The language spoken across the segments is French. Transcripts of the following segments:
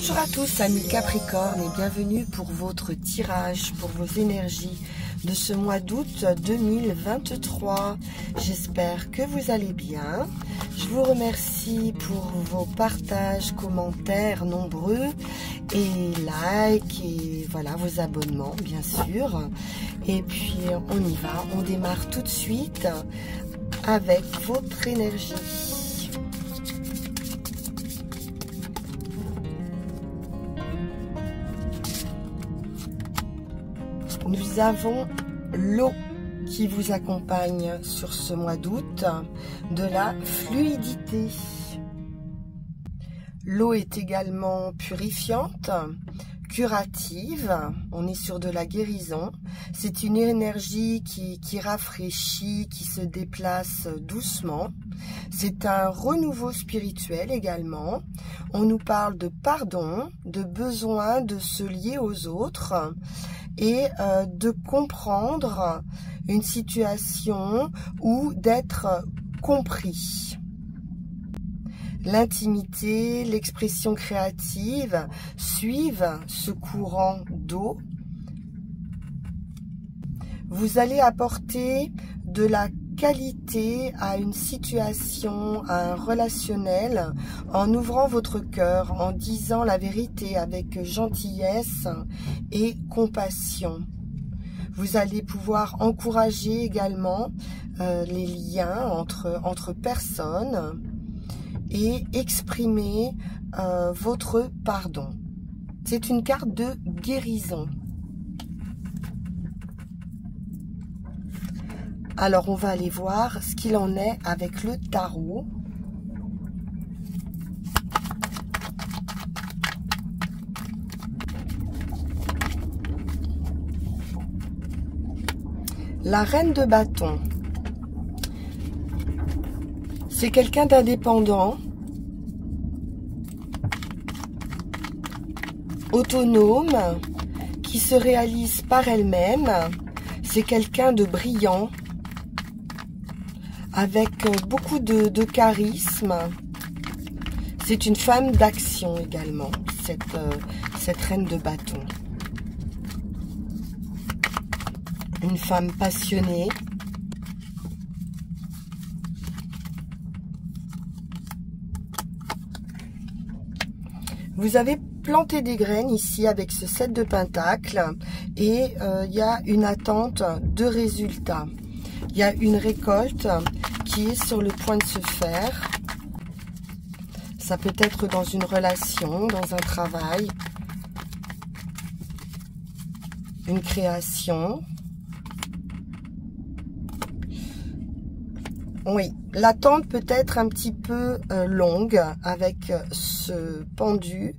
Bonjour à tous amis Capricorne et bienvenue pour votre tirage, pour vos énergies de ce mois d'août 2023. J'espère que vous allez bien. Je vous remercie pour vos partages, commentaires nombreux et likes et voilà vos abonnements bien sûr. Et puis on y va, on démarre tout de suite avec votre énergie. Nous avons l'eau qui vous accompagne sur ce mois d'août, de la fluidité. L'eau est également purifiante, curative, on est sur de la guérison. C'est une énergie qui rafraîchit, qui se déplace doucement. C'est un renouveau spirituel également. On nous parle de pardon, de besoin de se lier aux autres et de comprendre une situation ou d'être compris. L'intimité, l'expression créative suivent ce courant d'eau. Vous allez apporter de la qualité à une situation, à un relationnel, en ouvrant votre cœur, en disant la vérité avec gentillesse et compassion. Vous allez pouvoir encourager également les liens entre personnes et exprimer votre pardon. C'est une carte de guérison. Alors, on va aller voir ce qu'il en est avec le tarot. La reine de bâton. C'est quelqu'un d'indépendant, autonome, qui se réalise par elle-même. C'est quelqu'un de brillant, avec beaucoup de charisme. C'est une femme d'action également, cette reine de bâton. Une femme passionnée. Vous avez planté des graines ici avec ce 7 de pentacles et il y a une attente de résultats. Il y a une récolte qui est sur le point de se faire. Ça peut être dans une relation, dans un travail, une création. Oui, l'attente peut être un petit peu longue avec ce pendu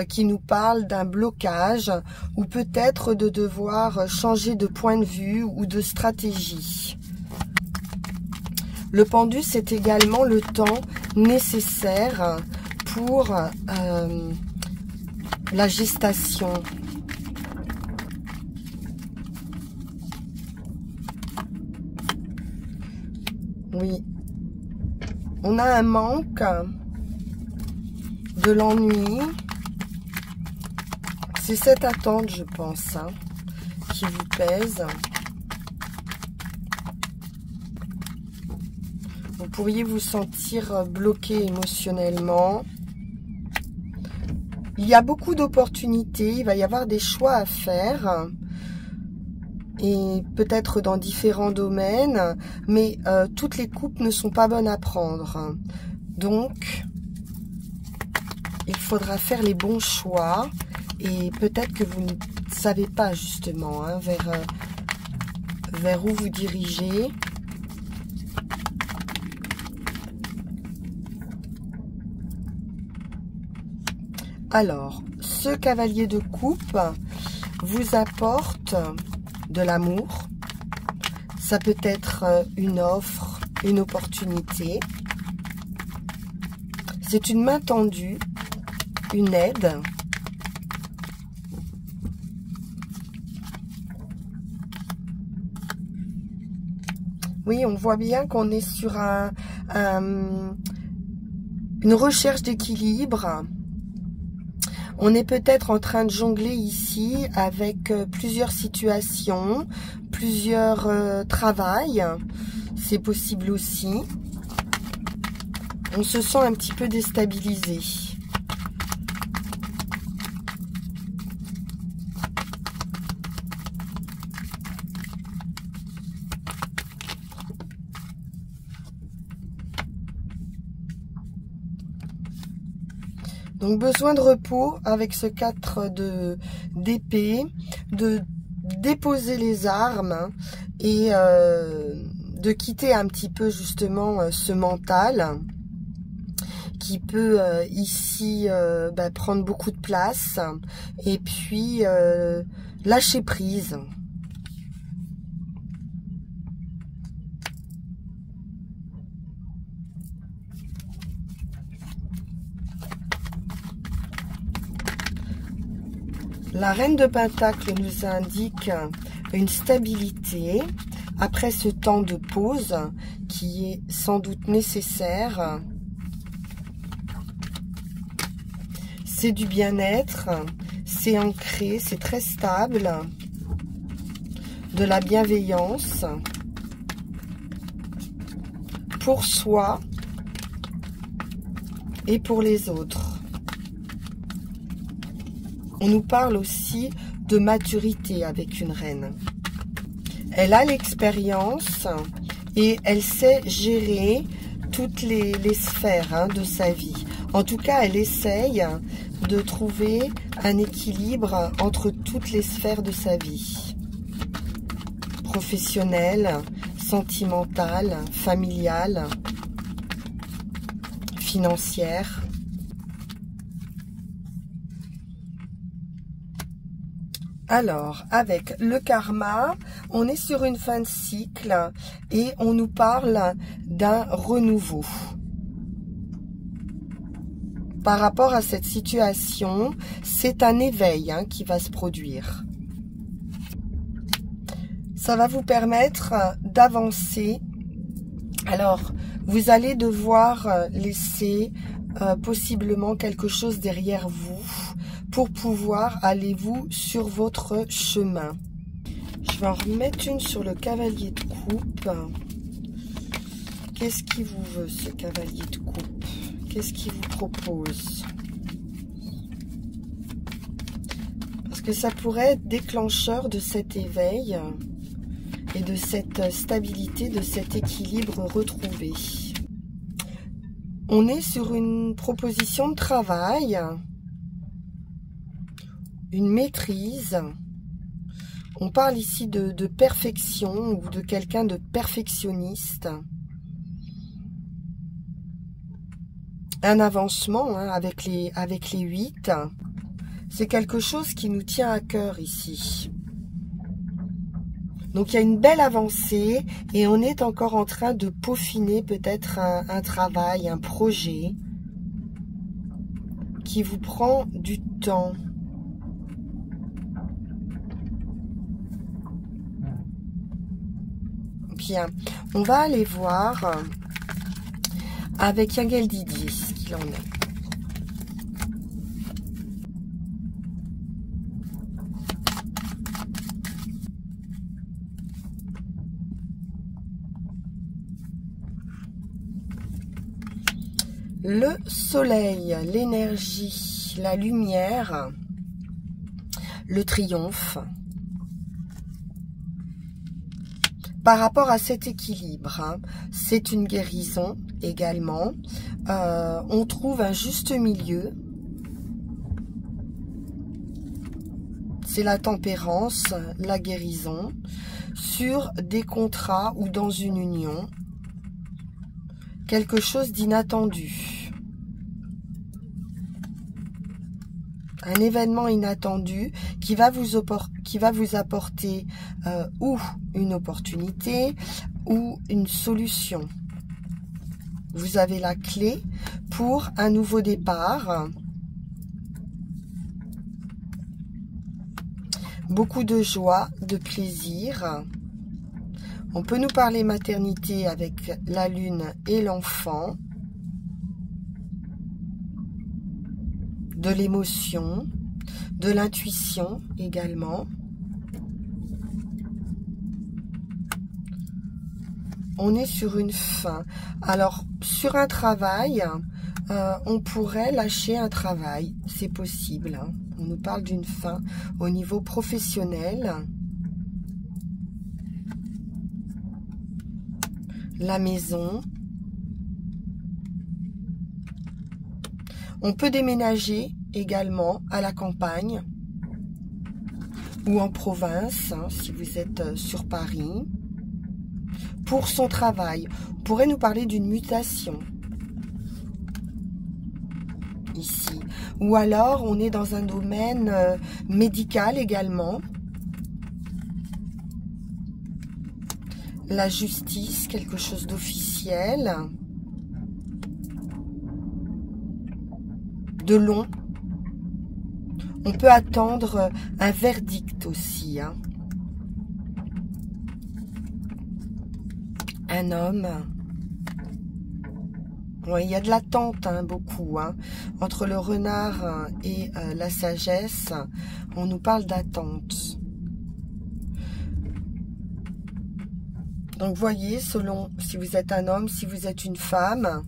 qui nous parle d'un blocage ou peut-être de devoir changer de point de vue ou de stratégie. Le pendu, c'est également le temps nécessaire pour la gestation. Oui, on a un manque, de l'ennui. C'est cette attente, je pense, hein, qui vous pèse. Vous pourriez vous sentir bloqué émotionnellement. Il y a beaucoup d'opportunités, il va y avoir des choix à faire. Et peut-être dans différents domaines, mais toutes les coupes ne sont pas bonnes à prendre. Donc, il faudra faire les bons choix et peut-être que vous ne savez pas justement hein, vers où vous dirigez. Alors, ce cavalier de coupe vous apporte de l'amour, ça peut être une offre, une opportunité. C'est une main tendue, une aide. Oui, on voit bien qu'on est sur une recherche d'équilibre. On est peut-être en train de jongler ici avec plusieurs situations, plusieurs travails. C'est possible aussi. On se sent un petit peu déstabilisé. Donc besoin de repos avec ce 4 d'épée, de déposer les armes et de quitter un petit peu justement ce mental qui peut ici prendre beaucoup de place et puis lâcher prise. La reine de Pentacle nous indique une stabilité après ce temps de pause qui est sans doute nécessaire. C'est du bien-être, c'est ancré, c'est très stable, de la bienveillance pour soi et pour les autres. On nous parle aussi de maturité avec une reine. Elle a l'expérience et elle sait gérer toutes les sphères de sa vie. En tout cas, elle essaye de trouver un équilibre entre toutes les sphères de sa vie. Professionnelle, sentimentale, familiale, financière. Alors, avec le karma, on est sur une fin de cycle et on nous parle d'un renouveau. Par rapport à cette situation, c'est un éveil qui va se produire. Ça va vous permettre d'avancer. Alors, vous allez devoir laisser possiblement quelque chose derrière vous pour pouvoir aller vous sur votre chemin. Je vais en remettre une sur le cavalier de coupe. Qu'est-ce qui vous veut, ce cavalier de coupe? Qu'est-ce qu'il vous propose? Parce que ça pourrait être déclencheur de cet éveil et de cette stabilité, de cet équilibre retrouvé. On est sur une proposition de travail, une maîtrise. On parle ici de perfection ou de quelqu'un de perfectionniste. Un avancement avec les 8. C'est quelque chose qui nous tient à cœur ici. Donc il y a une belle avancée et on est encore en train de peaufiner peut-être un travail, un projet qui vous prend du temps. Bien, on va aller voir avec Yangel Didier ce qu'il en est. Le soleil, l'énergie, la lumière, le triomphe. Par rapport à cet équilibre, c'est une guérison également. On trouve un juste milieu. C'est la tempérance, la guérison, sur des contrats ou dans une union. Quelque chose d'inattendu. Un événement inattendu qui va vous apporter ou une opportunité ou une solution. Vous avez la clé pour un nouveau départ. Beaucoup de joie, de plaisir. On peut nous parler maternité avec la lune et l'enfant. de l'émotion, de l'intuition également. On est sur une fin. Alors, sur un travail, on pourrait lâcher un travail. C'est possible. Hein. On nous parle d'une fin au niveau professionnel. La maison. On peut déménager également à la campagne ou en province, hein, si vous êtes sur Paris. Pour son travail, on pourrait nous parler d'une mutation ici. Ou alors, on est dans un domaine médical également. La justice, quelque chose d'officiel. De long. On peut attendre un verdict aussi. Hein. Un homme. Ouais, il y a de l'attente, hein, beaucoup. Hein. Entre le renard et la sagesse, on nous parle d'attente. Donc, voyez, selon si vous êtes un homme, si vous êtes une femme,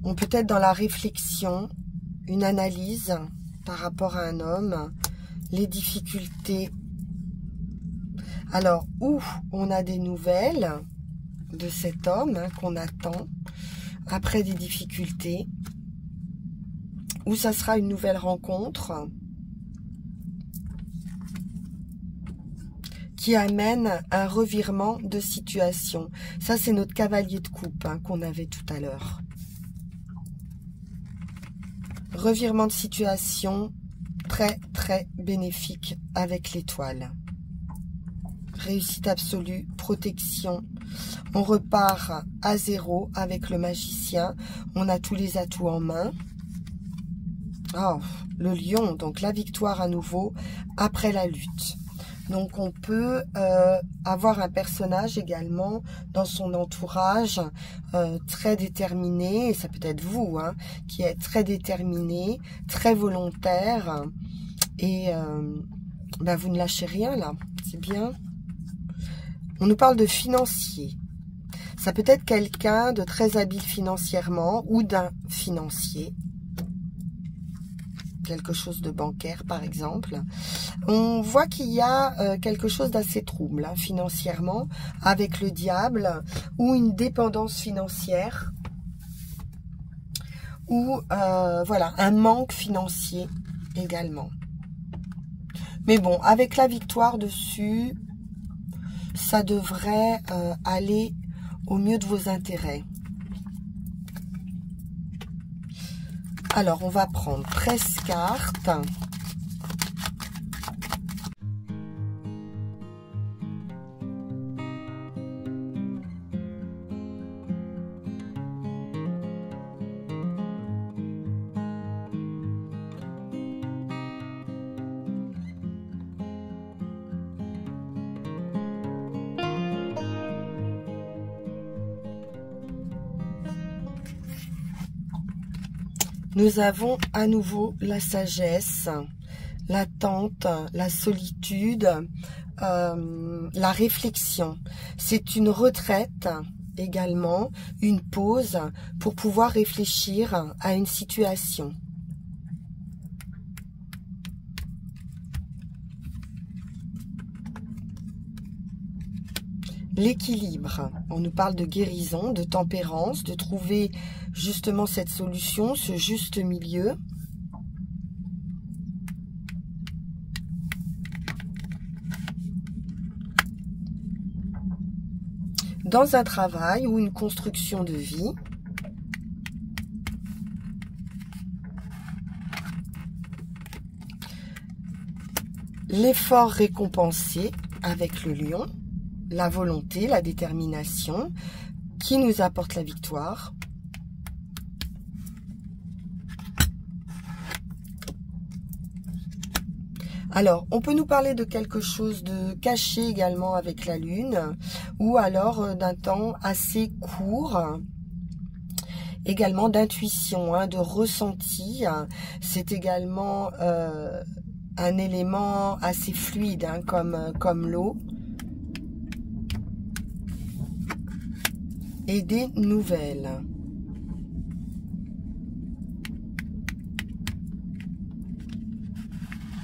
on peut être dans la réflexion, une analyse par rapport à un homme, les difficultés. Alors, où on a des nouvelles de cet homme hein, qu'on attend, après des difficultés, où ça sera une nouvelle rencontre qui amène un revirement de situation. Ça, c'est notre cavalier de coupe hein, qu'on avait tout à l'heure. Revirement de situation très, très bénéfique avec l'étoile. Réussite absolue, protection. On repart à zéro avec le magicien. On a tous les atouts en main. Oh, le lion, donc la victoire à nouveau après la lutte. Donc on peut avoir un personnage également dans son entourage très déterminé, et ça peut être vous, hein, qui est très déterminé, très volontaire, et ben vous ne lâchez rien là, c'est bien. On nous parle de financier. Ça peut être quelqu'un de très habile financièrement ou d'un financier. Quelque chose de bancaire par exemple. On voit qu'il y a quelque chose d'assez trouble hein, financièrement avec le diable ou une dépendance financière ou voilà un manque financier également. Mais bon, avec la victoire dessus, ça devrait aller au mieux de vos intérêts. Alors, on va prendre 13 cartes. Nous avons à nouveau la sagesse, l'attente, la solitude, la réflexion. C'est une retraite également, une pause pour pouvoir réfléchir à une situation. L'équilibre, on nous parle de guérison, de tempérance, de trouver justement cette solution, ce juste milieu. Dans un travail ou une construction de vie. L'effort récompensé avec le lion. La volonté, la détermination qui nous apporte la victoire. Alors, on peut nous parler de quelque chose de caché également avec la lune ou alors d'un temps assez court également d'intuition, hein, de ressenti. C'est également un élément assez fluide, hein, comme l'eau. Et des nouvelles.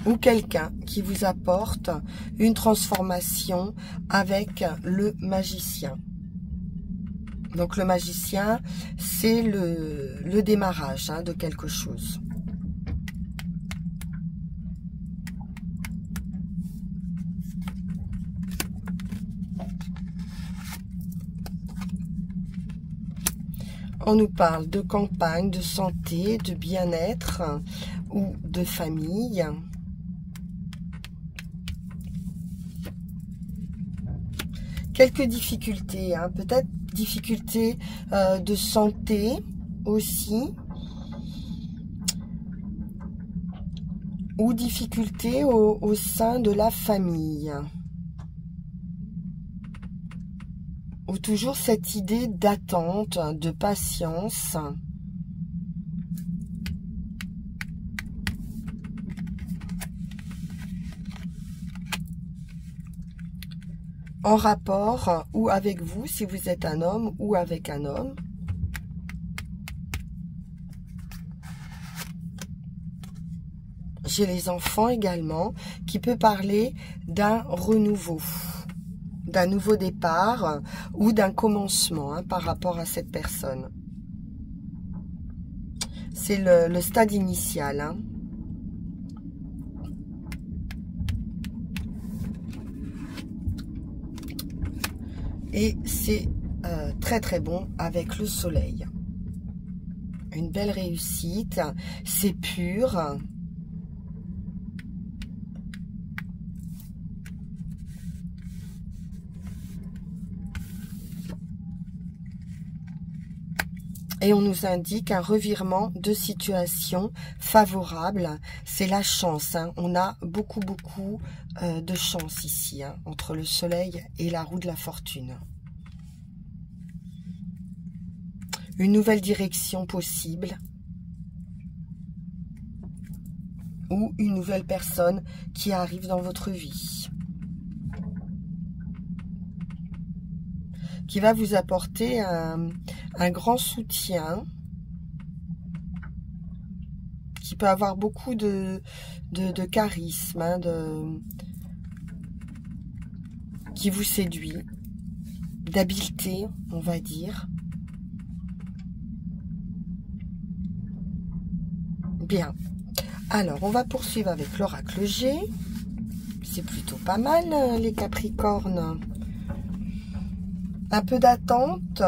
Ou quelqu'un qui vous apporte une transformation avec le magicien. Donc le magicien, c'est le démarrage, hein, de quelque chose. On nous parle de campagne, de santé, de bien-être ou de famille. Quelques difficultés, hein, peut-être difficultés de santé aussi, ou difficultés au sein de la famille. Ou toujours cette idée d'attente, de patience. En rapport ou avec vous, si vous êtes un homme ou avec un homme. J'ai les enfants également, qui peut parler d'un renouveau, d'un nouveau départ ou d'un commencement, hein, par rapport à cette personne. C'est le stade initial, hein. Et c'est très très bon avec le soleil. Une belle réussite, c'est pur. Et on nous indique un revirement de situation favorable. C'est la chance, hein. On a beaucoup de chance ici, hein, entre le soleil et la roue de la fortune. Une nouvelle direction possible. Ou une nouvelle personne qui arrive dans votre vie. Qui va vous apporter un grand soutien, qui peut avoir beaucoup de charisme, hein, qui vous séduit, d'habileté, on va dire. Bien. Alors, on va poursuivre avec l'oracle G. C'est plutôt pas mal, les Capricornes. Un peu d'attente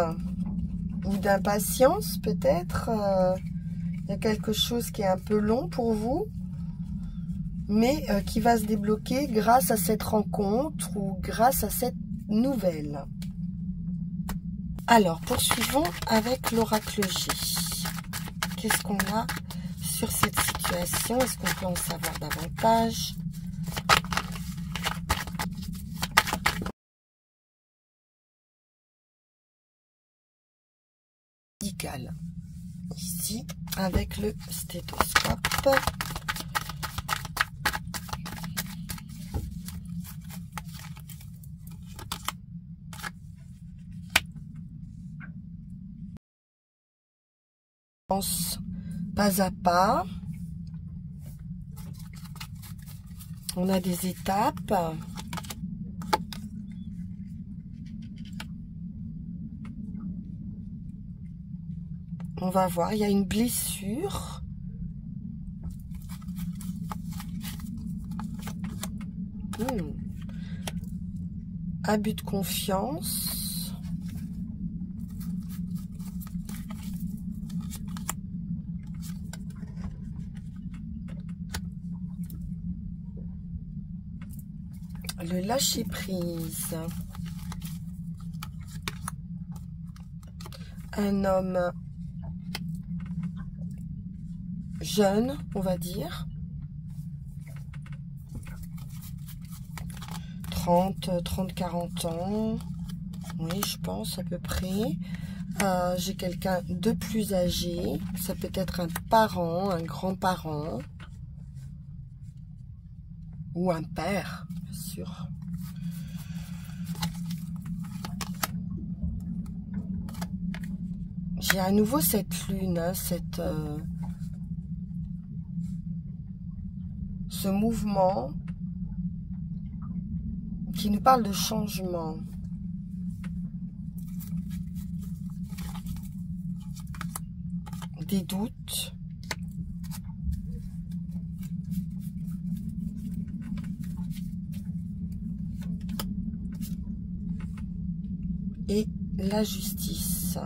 ou d'impatience peut-être. Il y a quelque chose qui est un peu long pour vous, mais qui va se débloquer grâce à cette rencontre ou grâce à cette nouvelle. Alors, poursuivons avec l'oracle G. Qu'est-ce qu'on a sur cette situation? Est-ce qu'on peut en savoir davantage? Ici avec le stéthoscope. Pas à pas. On a des étapes. On va voir, il y a une blessure. Abus de confiance. Le lâcher prise. Un homme jeune, on va dire. 30, 40 ans. Oui, je pense à peu près. J'ai quelqu'un de plus âgé. Ça peut être un parent, un grand-parent. Ou un père, bien sûr. J'ai à nouveau cette lune, hein, ce mouvement qui nous parle de changement. Des doutes. Et la justice.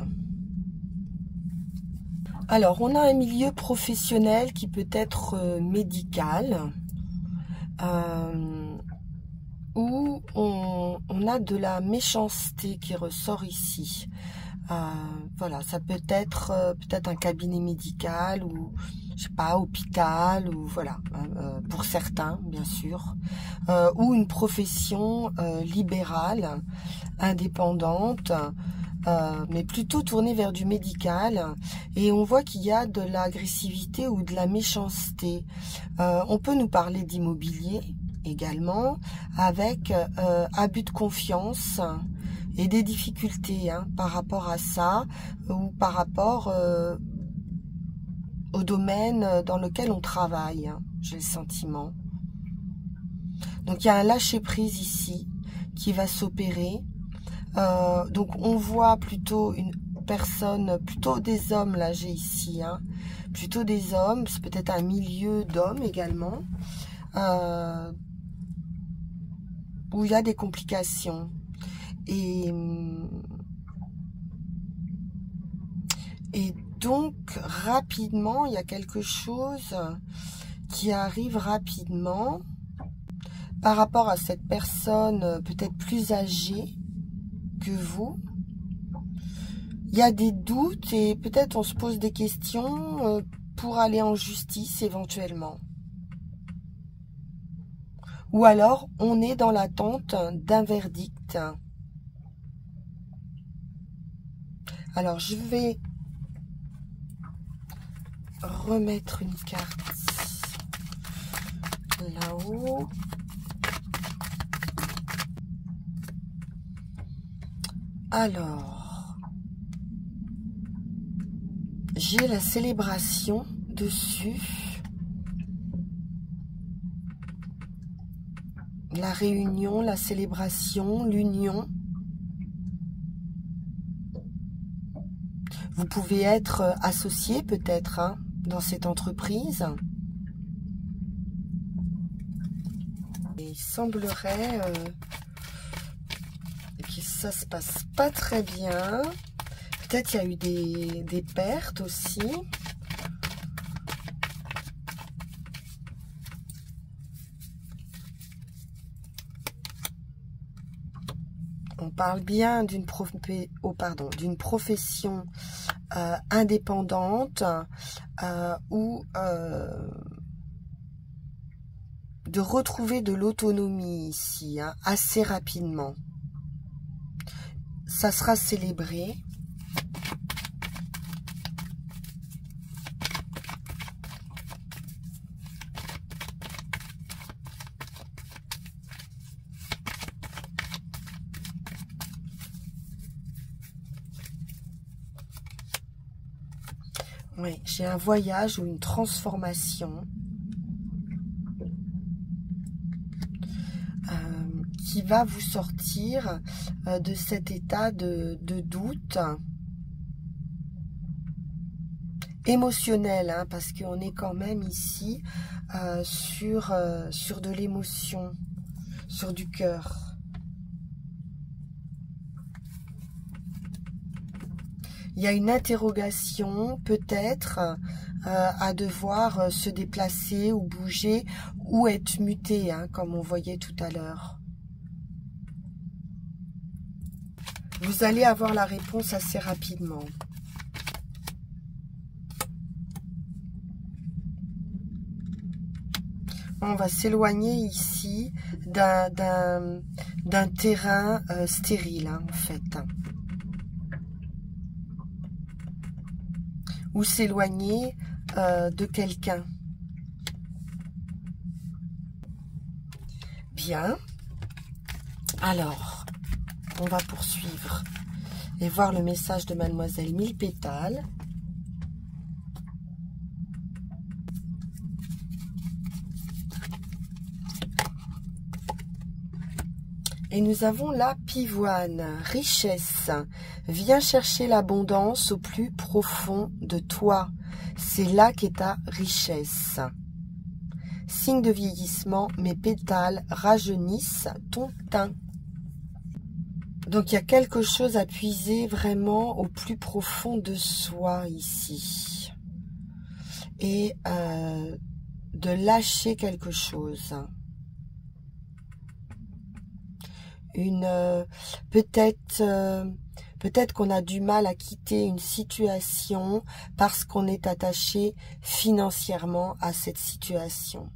Alors, on a un milieu professionnel qui peut être médical, où on a de la méchanceté qui ressort ici. Voilà, ça peut être peut-être un cabinet médical ou, je sais pas, hôpital, ou voilà, pour certains, bien sûr, ou une profession libérale, indépendante, mais plutôt tournée vers du médical, et on voit qu'il y a de l'agressivité ou de la méchanceté. On peut nous parler d'immobilier également, avec abus de confiance et des difficultés par rapport à ça, ou par rapport au domaine dans lequel on travaille, j'ai le sentiment. Donc il y a un lâcher-prise ici qui va s'opérer. Donc on voit plutôt une personne, plutôt des hommes, là j'ai ici, plutôt des hommes, c'est peut-être un milieu d'hommes également, où il y a des complications. Et donc rapidement, il y a quelque chose qui arrive rapidement par rapport à cette personne peut-être plus âgée que vous. Il y a des doutes et peut-être on se pose des questions pour aller en justice éventuellement. Ou alors on est dans l'attente d'un verdict. Alors je vais remettre une carte là-haut. Alors, j'ai la célébration dessus, la réunion, la célébration, l'union. Vous pouvez être associé peut-être dans cette entreprise. Et il semblerait que ça se passe pas très bien. Peut-être il y a eu des pertes aussi. On parle bien d'une profession indépendante ou de retrouver de l'autonomie ici, assez rapidement. Ça sera célébré. Oui, j'ai un voyage ou une transformation qui va vous sortir de cet état de doute émotionnel, parce qu'on est quand même ici sur de l'émotion, sur du cœur. Il y a une interrogation peut-être à devoir se déplacer ou bouger ou être muté, comme on voyait tout à l'heure. Vous allez avoir la réponse assez rapidement. On va s'éloigner ici d'un terrain stérile, en fait. ou s'éloigner de quelqu'un. Bien. Alors, on va poursuivre et voir le message de Mademoiselle Mille Pétales. Et nous avons la pivoine, richesse. Viens chercher l'abondance au plus profond de toi. C'est là qu'est ta richesse. Signe de vieillissement, mes pétales rajeunissent ton teint. Donc il y a quelque chose à puiser vraiment au plus profond de soi ici. Et de lâcher quelque chose. Peut-être qu'on a du mal à quitter une situation parce qu'on est attaché financièrement à cette situation.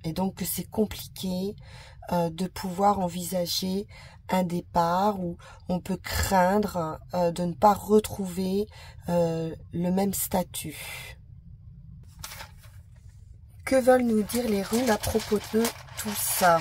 Et donc que c'est compliqué de pouvoir envisager un départ où on peut craindre de ne pas retrouver le même statut. Que veulent nous dire les runes à propos de tout ça ?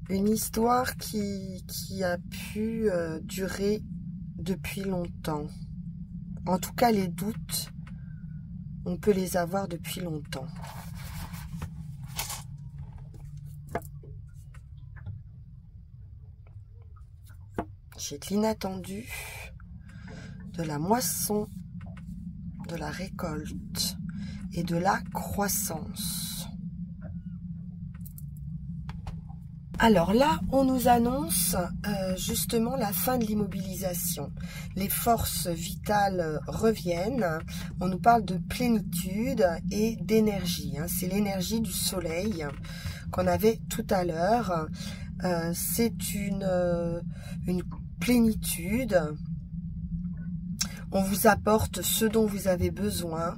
Une histoire qui a pu durer depuis longtemps. En tout cas, les doutes, on peut les avoir depuis longtemps. J'ai de l'inattendu, de la moisson, de la récolte et de la croissance. Alors là, on nous annonce justement la fin de l'immobilisation. Les forces vitales reviennent. On nous parle de plénitude et d'énergie. C'est l'énergie du soleil qu'on avait tout à l'heure. C'est une plénitude. On vous apporte ce dont vous avez besoin.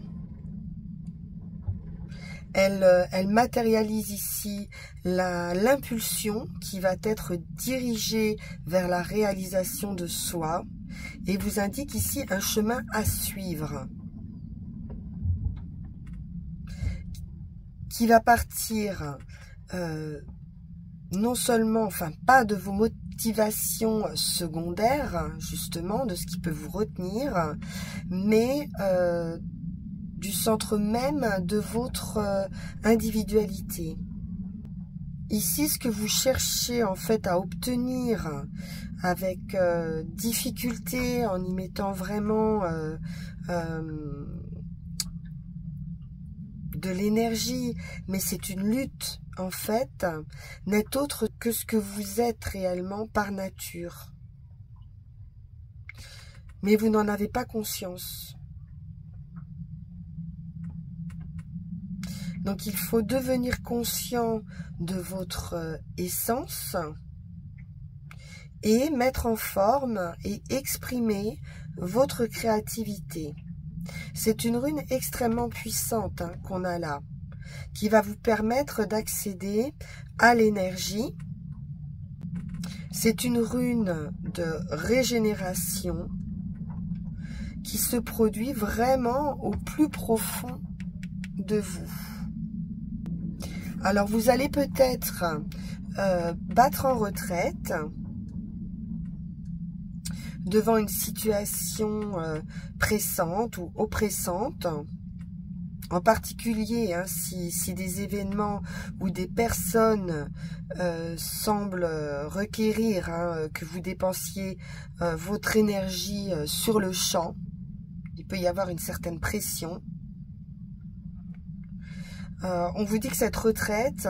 Elle matérialise ici l'impulsion qui va être dirigée vers la réalisation de soi et vous indique ici un chemin à suivre qui va partir non seulement, enfin pas de vos motivations secondaires, justement, de ce qui peut vous retenir, mais du centre même de votre individualité. Ici, ce que vous cherchez en fait à obtenir avec difficulté, en y mettant vraiment de l'énergie, mais c'est une lutte en fait, n'est autre que ce que vous êtes réellement par nature. Mais vous n'en avez pas conscience. Donc, il faut devenir conscient de votre essence et mettre en forme et exprimer votre créativité. C'est une rune extrêmement puissante qu'on a là, qui va vous permettre d'accéder à l'énergie. C'est une rune de régénération qui se produit vraiment au plus profond de vous. Alors, vous allez peut-être battre en retraite devant une situation pressante ou oppressante, en particulier si des événements ou des personnes semblent requérir que vous dépensiez votre énergie sur le champ. Il peut y avoir une certaine pression. On vous dit que cette retraite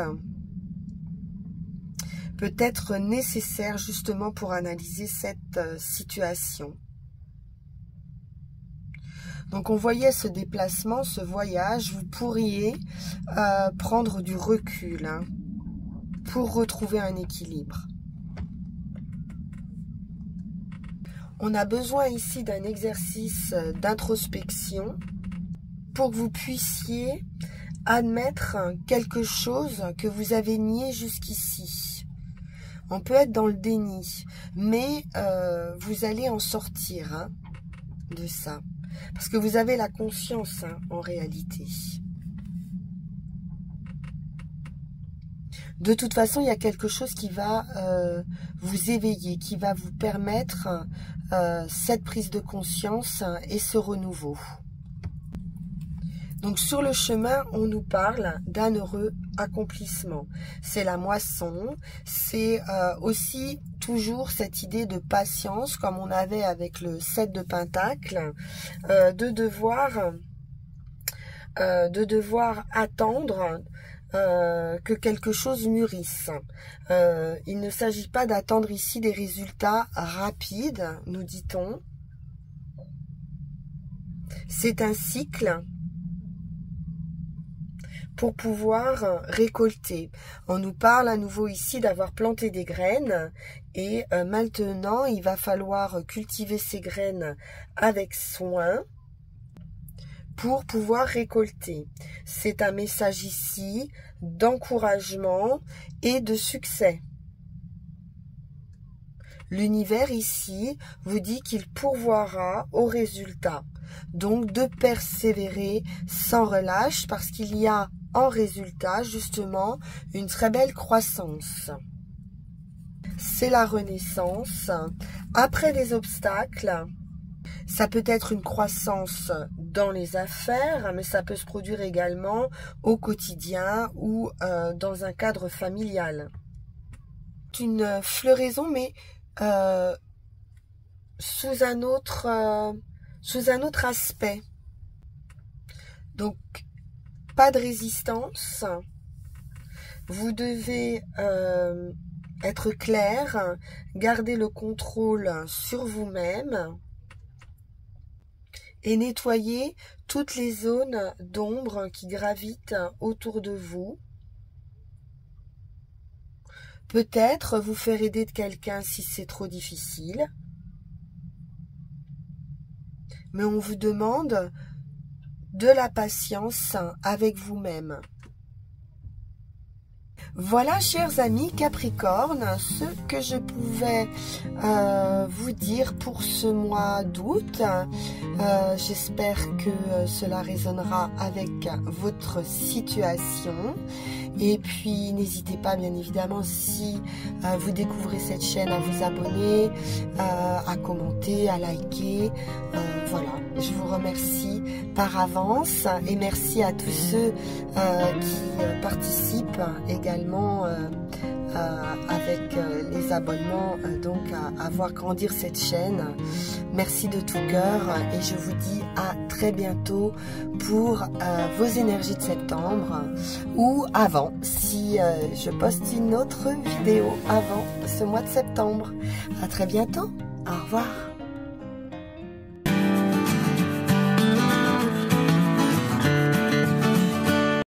peut être nécessaire justement pour analyser cette situation. Donc on voyait ce déplacement, ce voyage, vous pourriez prendre du recul pour retrouver un équilibre. On a besoin ici d'un exercice d'introspection pour que vous puissiez admettre quelque chose que vous avez nié jusqu'ici. On peut être dans le déni, mais vous allez en sortir de ça. Parce que vous avez la conscience en réalité. De toute façon, il y a quelque chose qui va vous éveiller, qui va vous permettre cette prise de conscience et ce renouveau. Donc sur le chemin, on nous parle d'un heureux accomplissement. C'est la moisson, c'est aussi toujours cette idée de patience, comme on avait avec le 7 de Pentacle, de devoir attendre que quelque chose mûrisse. Il ne s'agit pas d'attendre ici des résultats rapides, nous dit-on. C'est un cycle pour pouvoir récolter. On nous parle à nouveau ici d'avoir planté des graines et maintenant il va falloir cultiver ces graines avec soin pour pouvoir récolter. C'est un message ici d'encouragement et de succès. L'univers ici vous dit qu'il pourvoira au résultat. Donc de persévérer sans relâche parce qu'il y a en résultat justement une très belle croissance. C'est la renaissance. Après les obstacles, ça peut être une croissance dans les affaires, mais ça peut se produire également au quotidien ou dans un cadre familial. C'est une floraison, mais sous un autre aspect. Donc, pas de résistance. Vous devez être clair, garder le contrôle sur vous-même et nettoyer toutes les zones d'ombre qui gravitent autour de vous. Peut-être vous faire aider de quelqu'un si c'est trop difficile. Mais on vous demande de la patience avec vous-même. Voilà, chers amis Capricorne, ce que je pouvais vous dire pour ce mois d'août. J'espère que cela résonnera avec votre situation. Et puis, n'hésitez pas, bien évidemment, si vous découvrez cette chaîne, à vous abonner, à commenter, à liker. Voilà, je vous remercie par avance et merci à tous ceux qui participent également avec les abonnements, donc à voir grandir cette chaîne. Merci de tout cœur et je vous dis à très bientôt pour vos énergies de septembre ou avant si je poste une autre vidéo avant ce mois de septembre. À très bientôt, au revoir.